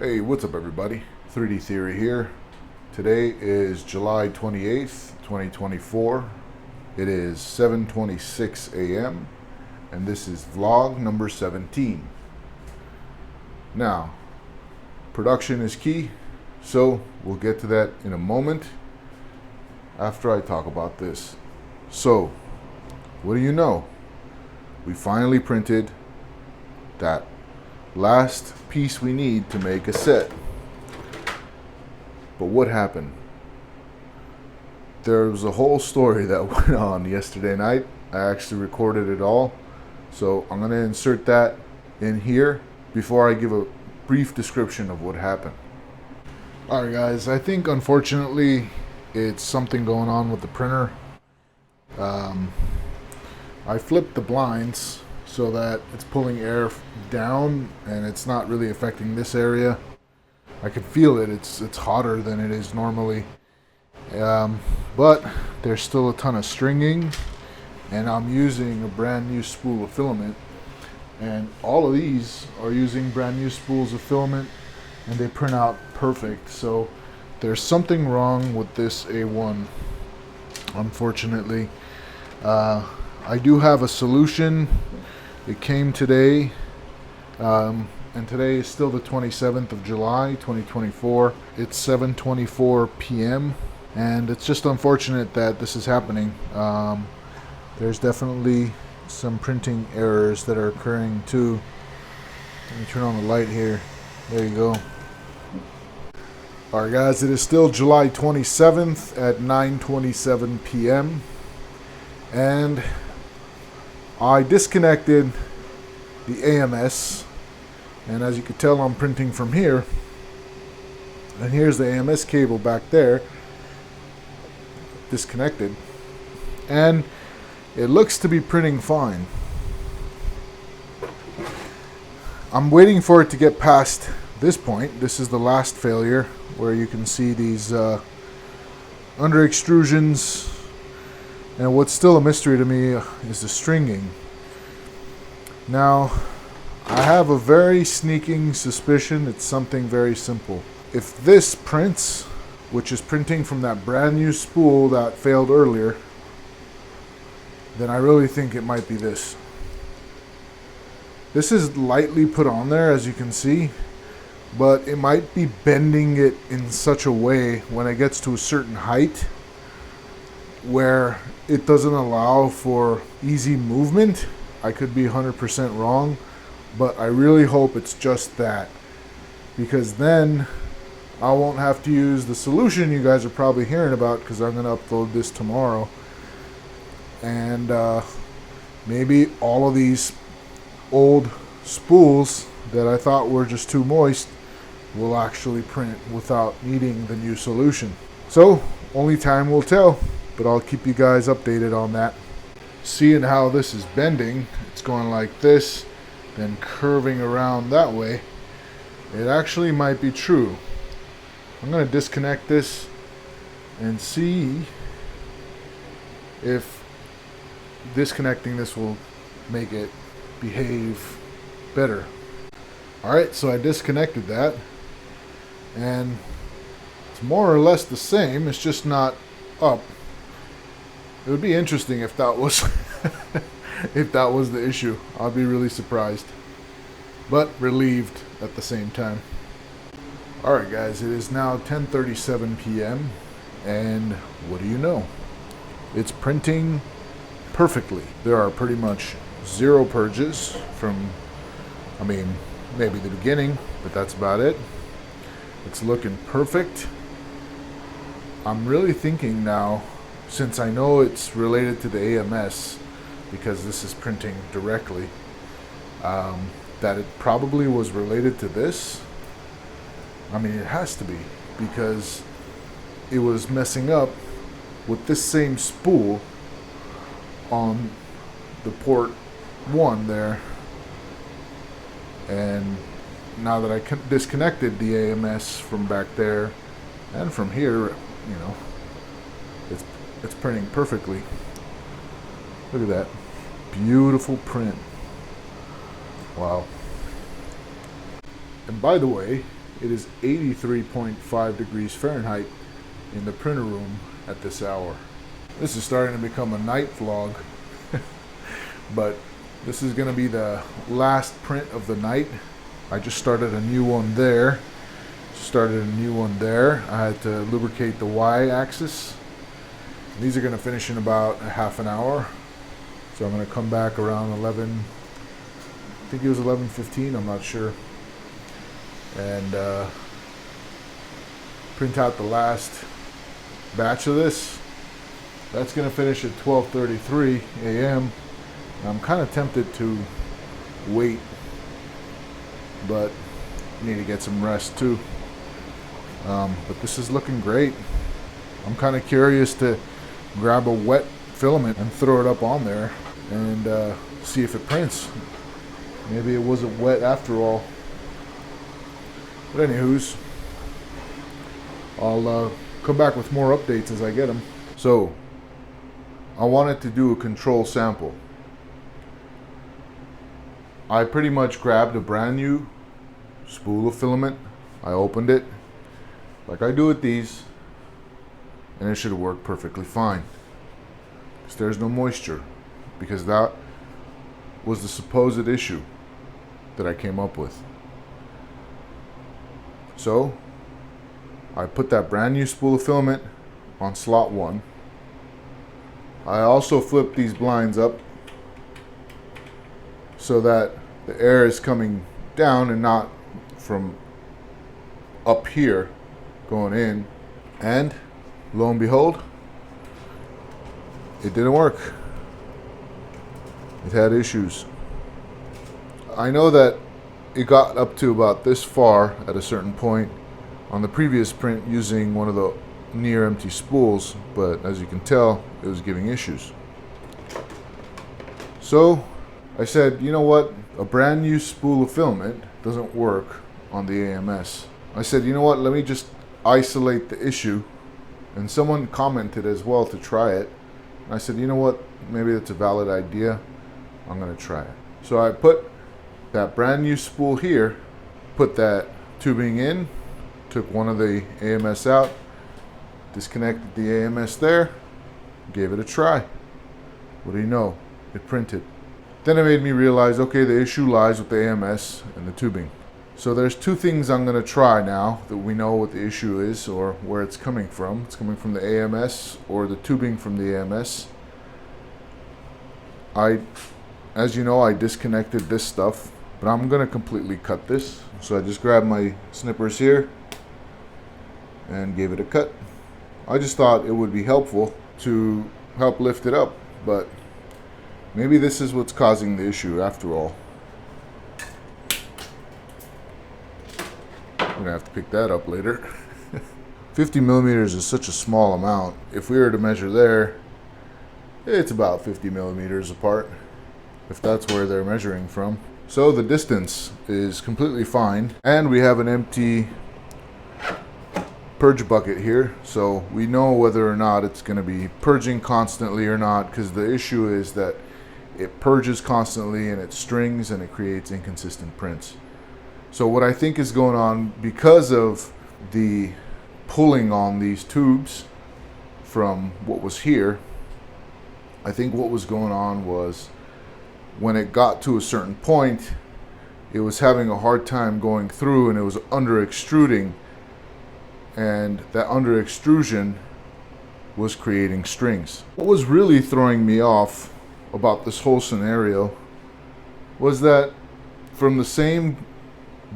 Hey, what's up everybody? 3D Theory here. Today is July 28th, 2024. It is 7:26 a.m. and this is vlog number 17. Now, production is key, so we'll get to that in a moment after I talk about this. So, what do you know? We finally printed that last piece we need to make a set. But what happened? There was a whole story that went on yesterday night. I actually recorded it all, so I'm going to insert that in here before I give a brief description of what happened. Alright guys, I think unfortunately it's something going on with the printer. I flipped the blinds so that it's pulling air down and it's not really affecting this area. I can feel it. It's hotter than it is normally. But there's still a ton of stringing, and I'm using a brand new spool of filament, and all of these are using brand new spools of filament and they print out perfect. So there's something wrong with this A1, unfortunately. I do have a solution. It came today, and today is still the 27th of July, 2024. It's 7:24 p.m. and it's just unfortunate that this is happening. There's definitely some printing errors that are occurring too. Let me turn on the light here. There you go. Alright guys, it is still July 27th at 9:27 p.m. and I disconnected the AMS, and as you can tell I'm printing from here, and here's the AMS cable back there disconnected, and it looks to be printing fine. I'm waiting for it to get past this point. This is the last failure where you can see these under extrusions. And what's still a mystery to me is the stringing. Now, I have a very sneaking suspicion it's something very simple. If this prints, which is printing from that brand new spool that failed earlier, then I really think it might be this. This is lightly put on there, as you can see, but it might be bending it in such a way when it gets to a certain height where it doesn't allow for easy movement. I could be 100% wrong, but I really hope it's just that, because then I won't have to use the solution you guys are probably hearing about, because I'm going to upload this tomorrow, and maybe all of these old spools that I thought were just too moist will actually print without needing the new solution. So only time will tell, but I'll keep you guys updated on that. Seeing how this is bending, it's going like this, then curving around that way. It actually might be true. I'm going to disconnect this and see if disconnecting this will make it behave better. Alright, so I disconnected that, and it's more or less the same, it's just not up. It would be interesting if that was if that was the issue. I'd be really surprised, but relieved at the same time. Alright guys, it is now 10:37 p.m. and what do you know? It's printing perfectly. There are pretty much zero purges from, I mean, maybe the beginning, but that's about it. It's looking perfect. I'm really thinking now, since I know it's related to the AMS, because this is printing directly, that it probably was related to this. I mean, it has to be, because it was messing up with this same spool on the port 1 there, and now that I disconnected the AMS from back there and from here, you know, it's printing perfectly. Look at that beautiful print. Wow. And by the way, It is 83.5 degrees Fahrenheit in the printer room at this hour. This is starting to become a night vlog, but this is going to be the last print of the night. I just started a new one there. I had to lubricate the Y-axis. These are going to finish in about a half an hour. So I'm going to come back around 11, I think it was 11:15, I'm not sure. And print out the last batch of this. That's going to finish at 12:33 a.m. I'm kind of tempted to wait, but I need to get some rest too. But this is looking great. I'm kind of curious to grab a wet filament and throw it up on there and see if it prints. Maybe it wasn't wet after all. But anywho's, I'll come back with more updates as I get them. So, I wanted to do a control sample. I pretty much grabbed a brand new spool of filament. I opened it, like I do with these, and it should work perfectly fine. Because there's no moisture, because that was the supposed issue that I came up with. So, I put that brand new spool of filament on slot 1. I also flipped these blinds up so that the air is coming down and not from up here going in. And lo and behold, it didn't work. It had issues. I know that it got up to about this far at a certain point on the previous print using one of the near empty spools, but as you can tell, it was giving issues. So I said, you know what, a brand new spool of filament doesn't work on the AMS. I said, you know what, let me just isolate the issue. And someone commented as well to try it. And I said, you know what, maybe that's a valid idea. I'm going to try it. So I put that brand new spool here, put that tubing in, took one of the AMS out, disconnected the AMS there, gave it a try. What do you know? It printed. Then it made me realize, okay, the issue lies with the AMS and the tubing. So there's two things I'm going to try now that we know what the issue is or where it's coming from. It's coming from the AMS or the tubing from the AMS. As you know, I disconnected this stuff, but I'm going to completely cut this. So I just grabbed my snippers here and gave it a cut. I just thought it would be helpful to help lift it up, but maybe this is what's causing the issue after all. I'm gonna have to pick that up later. 50 millimeters is such a small amount. If we were to measure there, it's about 50 millimeters apart, if that's where they're measuring from. So the distance is completely fine, and we have an empty purge bucket here, so we know whether or not it's going to be purging constantly or not, because the issue is that it purges constantly and it strings and it creates inconsistent prints. So what I think is going on, because of the pulling on these tubes from what was here, I think what was going on was when it got to a certain point, it was having a hard time going through and it was under extruding. And that under extrusion was creating strings. What was really throwing me off about this whole scenario was that from the same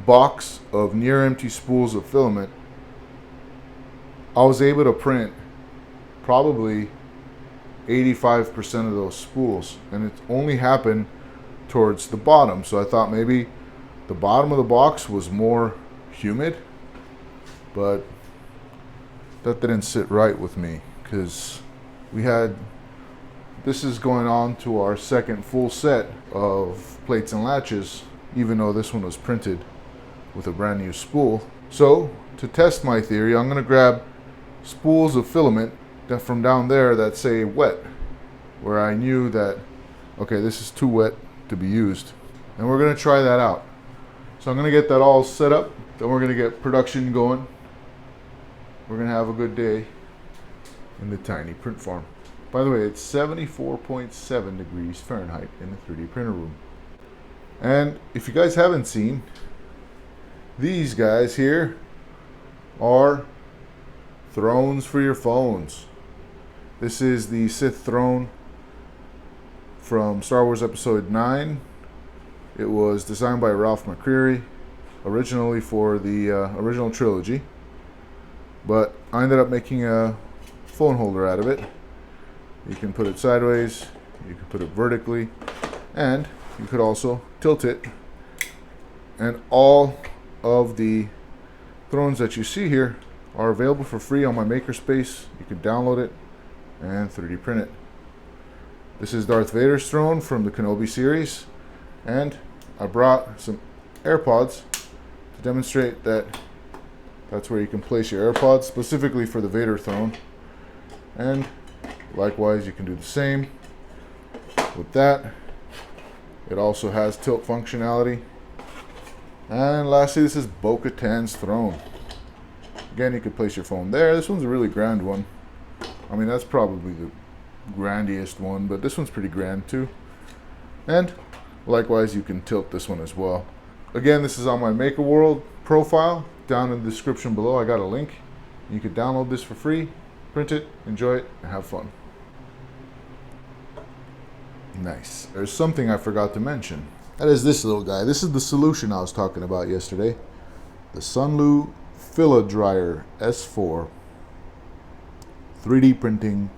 box of near empty spools of filament, I was able to print probably 85% of those spools, and it only happened towards the bottom. So I thought maybe the bottom of the box was more humid, but that didn't sit right with me, because this is going on to our second full set of plates and latches, even though this one was printed with a brand new spool. So to test my theory, I'm going to grab spools of filament that from down there that say wet, where I knew that, okay, this is too wet to be used, and we're going to try that out. So I'm going to get that all set up. Then we're going to get production going. We're going to have a good day in the tiny print farm. By the way, it's 74.7 degrees Fahrenheit in the 3D printer room. And if you guys haven't seen, these guys here are thrones for your phones. This is the Sith throne from Star Wars Episode 9. It was designed by Ralph McCreary, originally for the original trilogy. But I ended up making a phone holder out of it. You can put it sideways, you can put it vertically, and you could also tilt it. And all of the thrones that you see here are available for free on my makerspace. You can download it and 3D print it. This is Darth Vader's throne from the Kenobi series, and I brought some AirPods to demonstrate that that's where you can place your AirPods, specifically for the Vader throne. And likewise, you can do the same with that. It also has tilt functionality. And lastly, this is Bo-Katan's throne. Again, you could place your phone there. This one's a really grand one. I mean, that's probably the grandiest one, but this one's pretty grand too. And likewise, you can tilt this one as well. Again, this is on my Maker World profile. Down in the description below, I got a link. You can download this for free, print it, enjoy it, and have fun. Nice. There's something I forgot to mention. That is this little guy. This is the solution I was talking about yesterday. The Sunlu Fila-Dryer S4 3D printing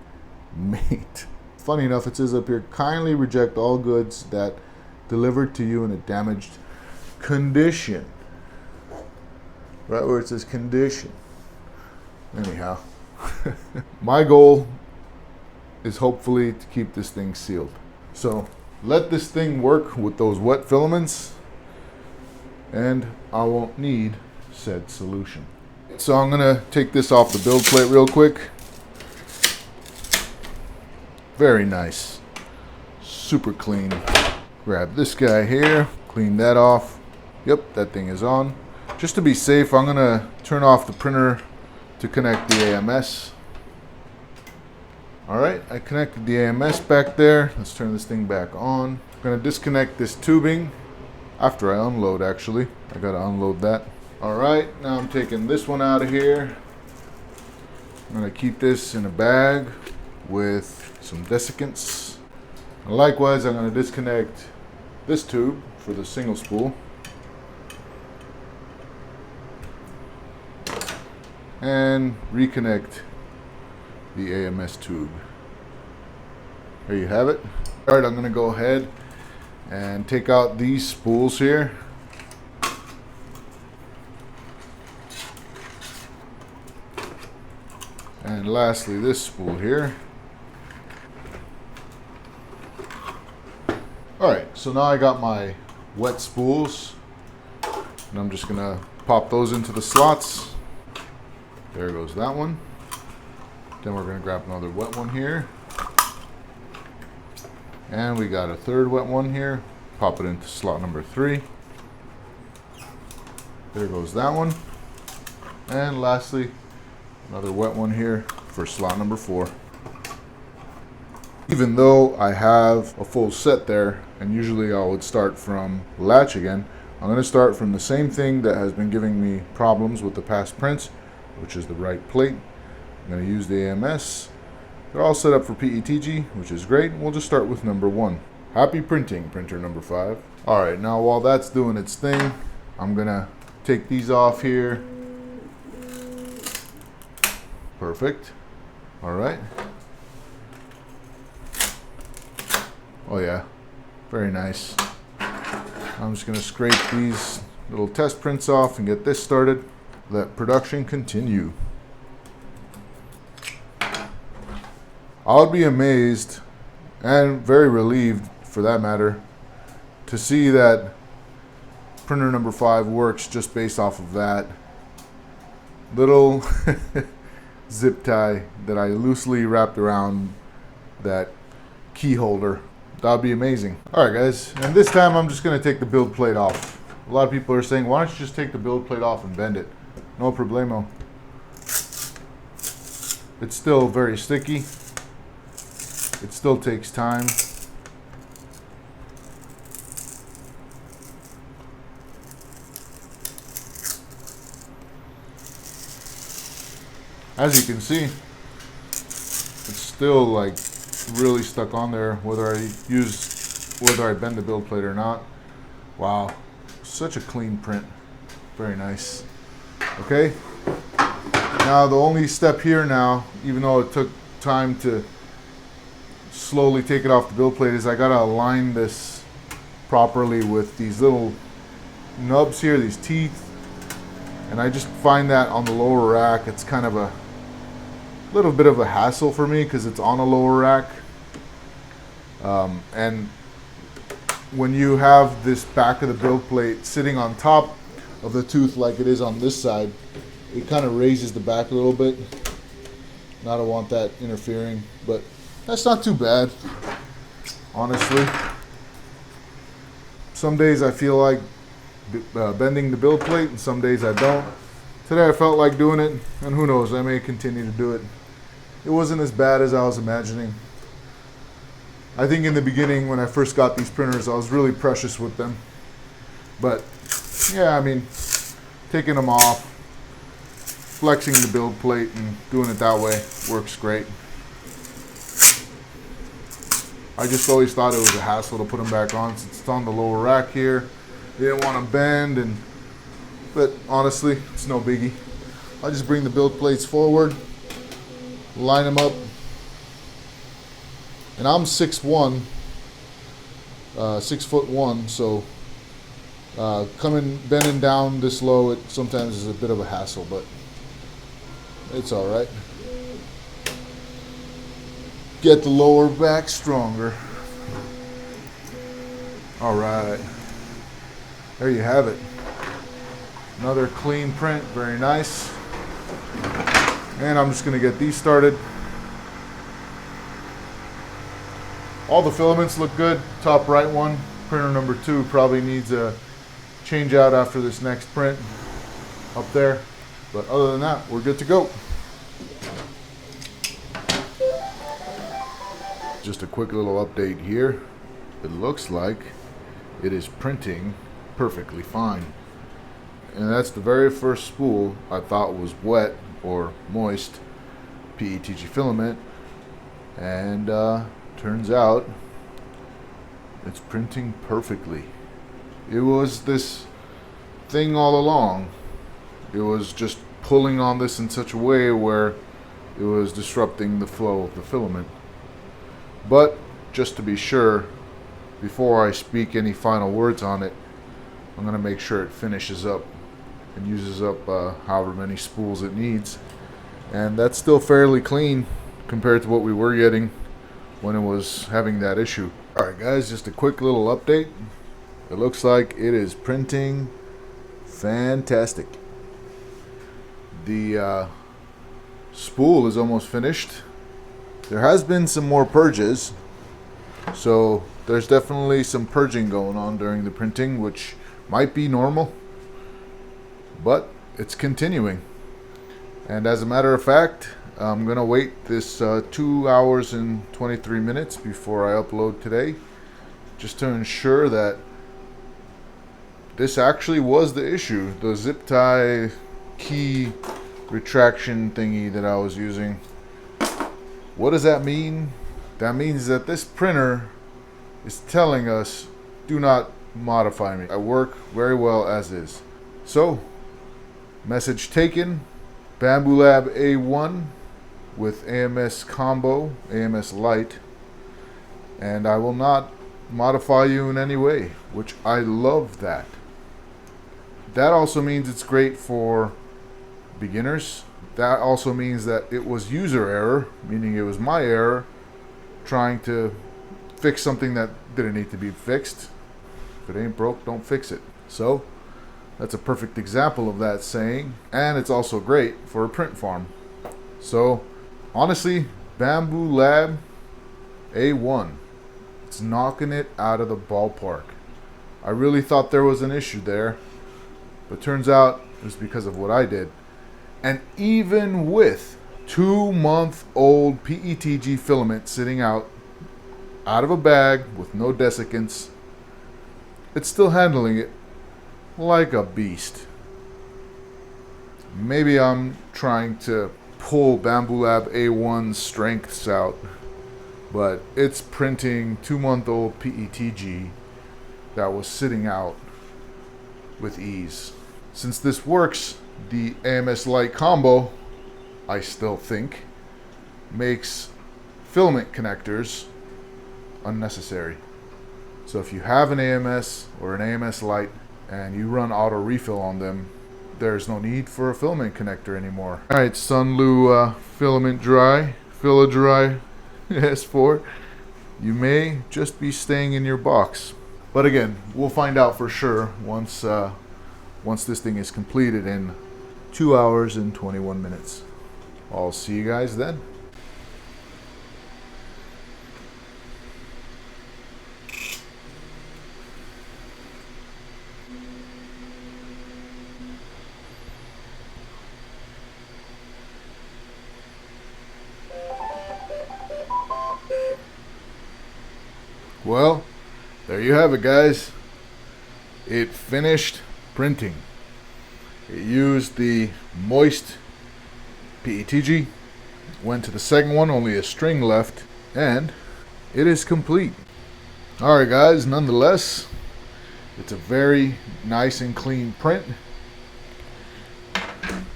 mate. Funny enough, it says up here, kindly reject all goods that delivered to you in a damaged condition. Right where it says condition. Anyhow, my goal is hopefully to keep this thing sealed. So let this thing work with those wet filaments, and I won't need said solution. So I'm gonna take this off the build plate real quick. Very nice, super clean. Grab this guy here, clean that off. Yep, that thing is on. Just to be safe, I'm gonna turn off the printer to connect the AMS. Alright, I connected the AMS back there. Let's turn this thing back on. I'm gonna disconnect this tubing after I unload, actually. I gotta unload that. Alright, now I'm taking this one out of here. I'm gonna keep this in a bag with some desiccants. And likewise, I'm gonna disconnect this tube for the single spool. And reconnect the AMS tube. There you have it. Alright, I'm going to go ahead and take out these spools here. And lastly, this spool here. Alright, so now I got my wet spools. And I'm just going to pop those into the slots. There goes that one. Then we're going to grab another wet one here. And we got a third wet one here. Pop it into slot number 3. There goes that one. And lastly, another wet one here for slot number 4. Even though I have a full set there, and usually I would start from latch again, I'm going to start from the same thing that has been giving me problems with the past prints, which is the right plate. I'm going to use the AMS. They're all set up for PETG, which is great. We'll just start with number 1. Happy printing, printer number 5. Alright, now while that's doing its thing, I'm going to take these off here. Perfect. Alright. Oh yeah, very nice. I'm just going to scrape these little test prints off and get this started. Let production continue. I would be amazed and very relieved, for that matter, to see that printer number 5 works just based off of that little zip tie that I loosely wrapped around that key holder. That'd be amazing. Alright guys, and this time I'm just going to take the build plate off. A lot of people are saying, why don't you just take the build plate off and bend it? No problemo. It's still very sticky. It still takes time. As you can see, it's still like really stuck on there, whether I bend the build plate or not. Wow, such a clean print. Very nice. Okay, now the only step here now, even though it took time to slowly take it off the build plate, is I gotta align this properly with these little nubs here, these teeth. And I just find that on the lower rack, it's kind of a little bit of a hassle for me because it's on a lower rack. And when you have this back of the build plate sitting on top of the tooth like it is on this side, it kind of raises the back a little bit. And I don't want that interfering, but that's not too bad, honestly. Some days I feel like bending the build plate, and some days I don't. Today I felt like doing it, and who knows, I may continue to do it. It wasn't as bad as I was imagining. I think in the beginning when I first got these printers, I was really precious with them. But yeah, I mean, taking them off, flexing the build plate and doing it that way works great. I just always thought it was a hassle to put them back on since it's on the lower rack here. Didn't want to bend, but honestly, it's no biggie. I'll just bring the build plates forward, line them up, and I'm 6'1", 6'1", so bending down this low, it sometimes is a bit of a hassle, but it's all right. Get the lower back stronger. All right. There you have it. Another clean print, very nice. And I'm just gonna get these started. All the filaments look good. Top right one, printer number 2, probably needs a change out after this next print up there. But other than that, we're good to go. Just a quick little update here. It looks like it is printing perfectly fine. And that's the very first spool I thought was wet or moist PETG filament, and turns out it's printing perfectly. It was this thing all along. It was just pulling on this in such a way where it was disrupting the flow of the filament. But just to be sure, before I speak any final words on it, I'm going to make sure it finishes up and uses up however many spools it needs. And that's still fairly clean compared to what we were getting when it was having that issue. Alright guys, just a quick little update. It looks like it is printing fantastic. The spool is almost finished. There has been some more purges, so there's definitely some purging going on during the printing, which might be normal, but it's continuing. And as a matter of fact, I'm gonna wait this 2 hours and 23 minutes before I upload today, just to ensure that this actually was the issue, the zip tie key retraction thingy that I was using. What does that mean? That means that this printer is telling us, do not modify me. I work very well as is. So, message taken. Bambu Lab A1 with AMS combo, AMS Lite, and I will not modify you in any way, which I love that. That also means it's great for beginners. That also means that it was user error, meaning it was my error trying to fix something that didn't need to be fixed. If it ain't broke, don't fix it. So that's a perfect example of that saying, and it's also great for a print farm. So honestly, Bambu Lab A1, it's knocking it out of the ballpark. I really thought there was an issue there, but turns out it was because of what I did. And even with 2-month-old PETG filament sitting out of a bag with no desiccants, it's still handling it like a beast. Maybe I'm trying to pull Bambu Lab A1's strengths out, but it's printing 2-month-old PETG that was sitting out with ease. Since this works, the AMS Lite combo, I still think, makes filament connectors unnecessary. So if you have an AMS or an AMS Lite and you run auto refill on them, there's no need for a filament connector anymore. Alright, Sunlu filament dry, Fila dry S4. You may just be staying in your box. But again, we'll find out for sure once this thing is completed in 2 hours and 21 minutes. I'll see you guys then. Well, there you have it, guys. It finished printing. It used the moist PETG, went to the second one, only a string left, and it is complete. Alright guys, nonetheless, it's a very nice and clean print.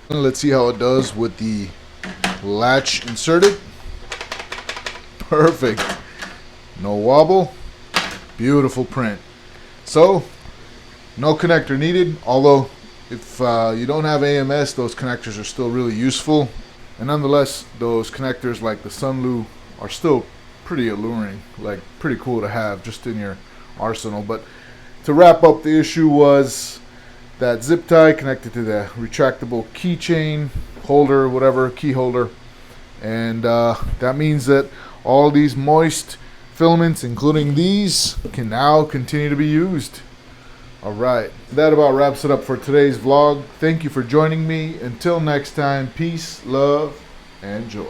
Let's see how it does with the latch inserted. Perfect. No wobble. Beautiful print. So, no connector needed, although if you don't have AMS, those connectors are still really useful. And nonetheless, those connectors like the Sunlu are still pretty alluring, like pretty cool to have just in your arsenal. But to wrap up, the issue was that zip tie connected to the retractable keychain holder, whatever, key holder. And that means that all these moist filaments, including these, can now continue to be used. Alright, that about wraps it up for today's vlog. Thank you for joining me. Until next time, peace, love, and joy.